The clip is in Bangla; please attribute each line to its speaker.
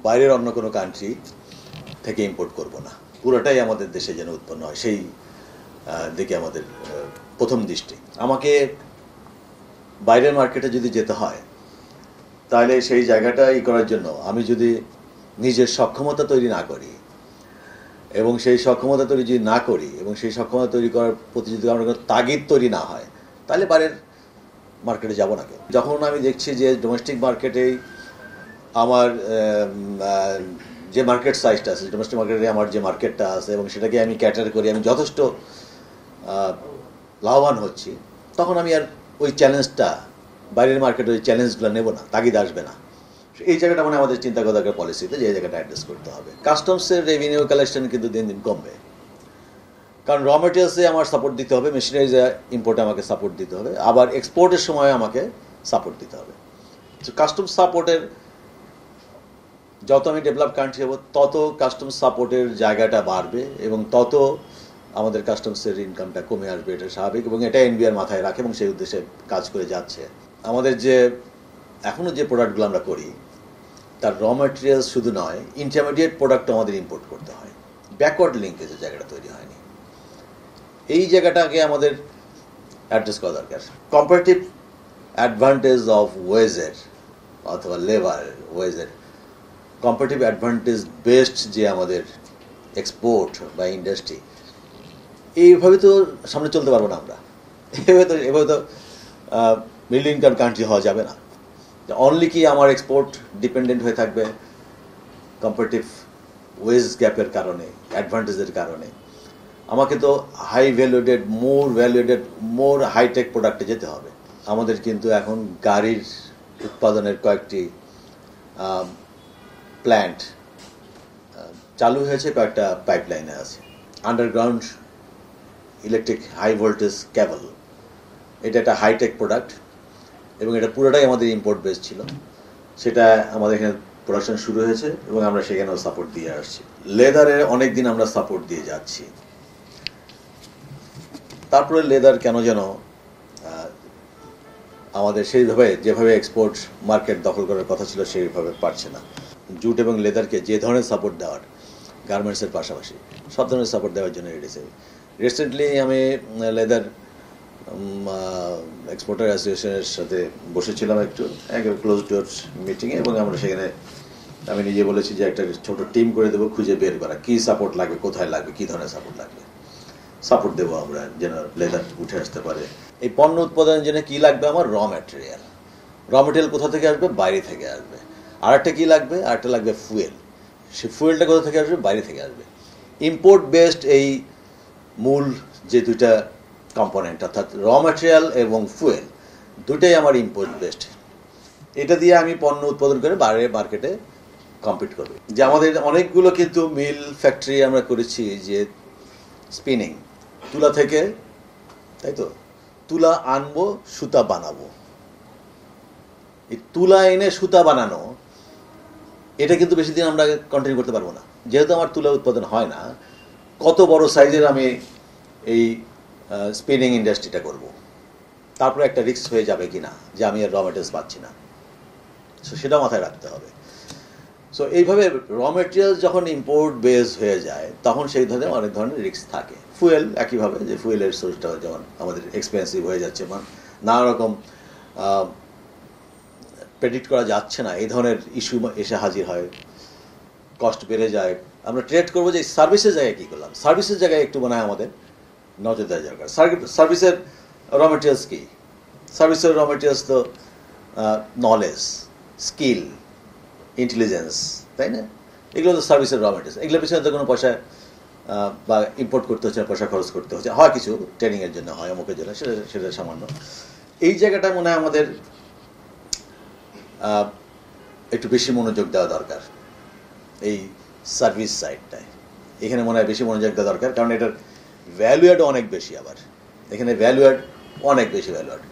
Speaker 1: বাইরের অন্য কোনো কান্ট্রি থেকে ইম্পোর্ট করব না, পুরোটাই আমাদের দেশে যেন উৎপন্ন হয় সেই দিকে আমাদের প্রথম দৃষ্টি। আমাকে বাইরের মার্কেটে যদি যেতে হয় তাহলে সেই জায়গাটা করার জন্য আমি যদি নিজের সক্ষমতা তৈরি না করি এবং সেই সক্ষমতা তৈরি যদি না করি এবং সেই সক্ষমতা তৈরি করার প্রতি যদি আমার কোনো তাগিদ তৈরি না হয় তাহলে বাইরের মার্কেটে যাব না কেউ। যখন আমি দেখছি যে ডোমেস্টিক মার্কেটেই আমার যে মার্কেট সাইজটা আছে, ডোমেস্টিক মার্কেটে আমার যে মার্কেটটা আছে এবং সেটাকে আমি ক্যাটার করি, আমি যথেষ্ট লাভবান হচ্ছি, তখন আমি আর ওই চ্যালেঞ্জটা, বাইরের মার্কেটে ওই চ্যালেঞ্জগুলো নেব না, তাগিদ আসবে না। এই জায়গাটা মানে আমাদের চিন্তা করা দরকার পলিসিতে, যে এই জায়গাটা অ্যাড্রেস করতে হবে। কাস্টমসের রেভিনিউ কালেকশন কিন্তু দিন দিন কমবে, কারণ র মেটেরিয়ালসে আমার সাপোর্ট দিতে হবে, মেশিনারিজে ইম্পোর্টে আমাকে সাপোর্ট দিতে হবে, আবার এক্সপোর্টের সময় আমাকে সাপোর্ট দিতে হবে। তো কাস্টমস সাপোর্টের যত আমি ডেভেলপ কান্ট্রি হব তত কাস্টমস সাপোর্টের জায়গাটা বাড়বে এবং তত আমাদের কাস্টমসের ইনকামটা কমে আসবে, এটা স্বাভাবিক এবং এটা এনবিআর মাথায় রাখে এবং সেই উদ্দেশ্যে কাজ করে যাচ্ছে। আমাদের যে এখনও যে প্রোডাক্টগুলো আমরা করি তার র ম্যাটেরিয়ালস শুধু নয়, ইন্টারমিডিয়েট প্রোডাক্ট আমাদের ইম্পোর্ট করতে হয়, ব্যাকওয়ার্ড লিঙ্কেজের জায়গাটা তৈরি হয়নি। এই জায়গাটাকে আমাদের অ্যাড্রেস করা দরকার। কম্পারেটিভ অ্যাডভান্টেজ অফ ওয়েজের অথবা লেবার ওয়েজের কম্পারেটিভ অ্যাডভান্টেজ বেস্ট যে আমাদের এক্সপোর্ট বা ইন্ডাস্ট্রি, এইভাবে তো সামনে চলতে পারবো না আমরা। এভাবে তো মিডল ইনকাম কান্ট্রি হওয়া যাবে না। অনলি কি আমার এক্সপোর্ট ডিপেন্ডেন্ট হয়ে থাকবে কম্পারেটিভ ওয়েজ গ্যাপের কারণে, অ্যাডভান্টেজের কারণে? আমাকে তো হাই ভ্যালুয়েটেড, মোর হাইটেক প্রোডাক্টে যেতে হবে। আমাদের কিন্তু এখন গাড়ির উৎপাদনের কয়েকটি প্ল্যান্ট চালু হয়েছে, কয়েকটা পাইপলাইনে আছে। আন্ডারগ্রাউন্ড ইলেকট্রিক হাই ভোল্টেজ কেবল, এটা একটা হাইটেক প্রোডাক্ট এবং এটা পুরোটাই আমাদের ইম্পোর্ট বেস ছিল। সেটা আমাদের এখানে প্রোডাকশন শুরু হয়েছে এবং আমরা সেখানেও সাপোর্ট দিয়ে আসছি। লেদারে অনেক দিন আমরা সাপোর্ট দিয়ে যাচ্ছি, তারপরে লেদার কেন যেন আমাদের সেইভাবে যেভাবে এক্সপোর্ট মার্কেট দখল করার কথা ছিল সেইভাবে পারছে না। জুট এবং লেদারকে যে ধরনের সাপোর্ট দেওয়ার, গার্মেন্টসের পাশাপাশি সব ধরনের সাপোর্ট দেওয়ার জন্য রেডি। রিসেন্টলি আমি লেদার এক্সপোর্টার অ্যাসোসিয়েশনের সাথে বসেছিলাম একটু ক্লোজ ডোর মিটিংয়ে এবং আমরা সেখানে আমি নিজে বলেছি যে একটা ছোট টিম করে দেবো, খুঁজে বের করা কী সাপোর্ট লাগবে, কোথায় লাগবে, কী ধরনের সাপোর্ট লাগবে, সাপোর্ট দেবো আমরা যেন লেদার উঠে আসতে পারে। এই পণ্য উৎপাদনের জন্য কী লাগবে? আমার র ম্যাটেরিয়াল কোথা থেকে আসবে? বাইরে থেকে আসবে। আরেকটা কী লাগবে? আরেকটা লাগবে ফুয়েল। সে ফুয়েলটা কোথা থেকে আসবে? বাইরে থেকে আসবে। ইম্পোর্ট বেসড এই মূল যে দুইটা কম্পোনেন্ট, অর্থাৎ র ম্যাটেরিয়াল এবং ফুয়েল, দুটাই আমার ইম্পোর্ট বেসড। এটা দিয়ে আমি পণ্য উৎপাদন করে বাইরের মার্কেটে কম্পিট করবে। যে আমাদের অনেকগুলো কিন্তু মিল ফ্যাক্টরি আমরা করেছি, যে স্পিনিং, তুলা থেকে, তাই তো, তুলা আনবো, সুতা বানাবো। এই তুলা এনে সুতা বানানো, এটা কিন্তু বেশি দিন আমরা কন্টিনিউ করতে পারবো না, যেহেতু আমার তুলা উৎপাদন হয় না। কত বড় সাইজের আমি এই স্পিনিং ইন্ডাস্ট্রিটা করব, তারপরে একটা রিস্ক হয়ে যাবে কিনা যে আমি আর র মেটেরিয়ালস পাচ্ছি না, সো সেটা মাথায় রাখতে হবে। সো এইভাবে র মেটেরিয়াল যখন ইম্পোর্ট বেস হয়ে যায় তখন সেই ধরনের অনেক ধরনের রিস্ক থাকে। ফুয়েল একইভাবে, যে ফুয়েলের সোর্সটা যেমন আমাদের এক্সপেন্সিভ হয়ে যাচ্ছে, নানা রকম প্রেডিক্ট করা যাচ্ছে না, এই ধরনের ইস্যু এসে হাজির হয়, কস্ট বেড়ে যায়। আমরা ট্রেড করবো যে সার্ভিসের জায়গায় কী করলাম, সার্ভিসের জায়গায় একটু মনে হয় আমাদের নজর দেওয়া দরকার। সার্ভিসের র মেটেরিয়ালস কী? সার্ভিসের র মেটেরিয়ালস তো নলেজ, স্কিল, ইন্টেলিজেন্স, তাই না? এগুলো তো সার্ভিসের র মেটেরিয়ালস। এগুলোর পিছনে তো কোনো পয়সা বা ইম্পোর্ট করতে হচ্ছে না, পয়সা খরচ করতে হচ্ছে, হয় কিছু ট্রেনিংয়ের জন্য, হয় অমুকের জন্য, সেটা সামান্য। এই জায়গাটা মনে হয় আমাদের একটু বেশি মনোযোগ দেওয়া দরকার, এই সার্ভিস সাইডটায়। এখানে মনে হয় বেশি মনোযোগ দেওয়া দরকার, কারণ এটার ভ্যালু অ্যাড অনেক বেশি। আবার এখানে ভ্যালু অ্যাড অনেক বেশি, ভ্যালু অ্যাড